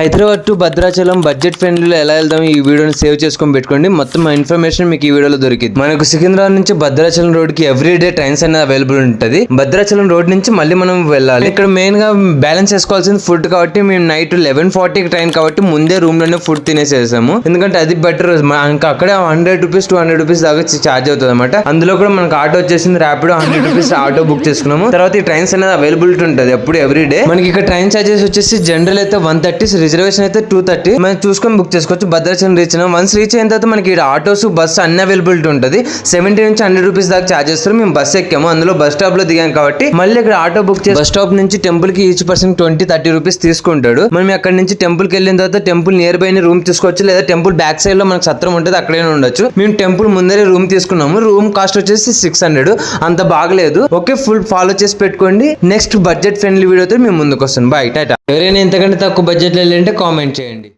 Hyderabad to Bhadrachalam budget ఫ్రెండ్లీలో ఎలా వెళ్దాం ఈ వీడియోని సేవ్ చేసుకొని పెట్టుకోండి. మొత్తం ఇన్ఫర్మేషన్ మీకు ఈ వీడియోలో దొరికింది. మనకు సికింద్రాబాద్ నుంచి భద్రాచలం రోడ్ కి ఎవ్రీడే ట్రైన్స్ అనేది అవైలబుల్ ఉంటుంది. భద్రాచలం రోడ్ నుంచి మళ్ళీ మనం వెళ్ళాలి. ఇక్కడ మెయిన్ గా బ్యాలెన్స్ చేసుకోవాల్సింది ఫుడ్ కాబట్టి మేము నైట్ 11:40 ట్రైన్ కాబట్టి ముందే రూమ్ లోనే ఫుడ్ తినేసేసాము. ఎందుకంటే అది బెటర్. ఇంకా అక్కడే 100 రూపీస్ 200 రూపీస్ దాకా ఛార్జ్ అవుతుంది అనమాట. అందులో కూడా మనకు ఆటో వచ్చేసింది. ర్యాపిడో 100 రూపీస్ ఆటో బుక్ చేసుకున్నాము. తర్వాత ఈ ట్రైన్స్ అనేది అవైలబిలిటీ ఉంటుంది ఎప్పుడు ఎవ్రీడే. మనకి ఇక్కడ ట్రైన్ ఛార్జెస్ వచ్చేసి జనరల్ అయితే 130, రిజర్వేషన్ అయితే 230. మనం చూసుకొని బుక్ చేసుకోవచ్చు. భద్రాచలం రీచ్ అయినా వన్స్ రీచ్ అయిన తర్వాత మనకి ఇక్కడ ఆటోస్ బస్ అన్ని అవైలబిలిటీ ఉంటుంది. 70 నుంచి 100 రూపీస్ దాకా ఛార్జ్ చేస్తారు. మేము బస్ ఎక్కాము, అందులో బస్ స్టాప్ లో దిగాం కాబట్టి మళ్ళీ ఇక్కడ ఆటో బుక్ చేసి బస్ స్టాప్ నుంచి టెంపుల్ కి ఈచ్ పర్సన్ 20-30 రూపీస్ తీసుకుంటాడు. మనం అక్కడ నుంచి టెంపుల్ కి వెళ్ళిన తర్వాత టెంపుల్ నియర్ బై రూమ్ తీసుకోవచ్చు, లేదా టెంపుల్ బ్యాక్ సైడ్ లో మనకు సత్రం ఉంటుంది అక్కడైనా ఉండొచ్చు. మేము టెంపుల్ ముందరే రూమ్ తీసుకున్నాము. రూమ్ కాస్ట్ వచ్చేసి 600. అంత బాగలేదు. ఓకే, ఫుల్ ఫాలో చేసి పెట్టుకోండి. నెక్స్ట్ బడ్జెట్ ఫ్రెండ్లీ వీడియోతో మేము ముందుకు వస్తాను. బాయ్, టాటా. ఎవరైనా ఇంతకంటే తక్కువ బడ్జెట్ లో వెళ్ళంటే కామెంట్ చేయండి.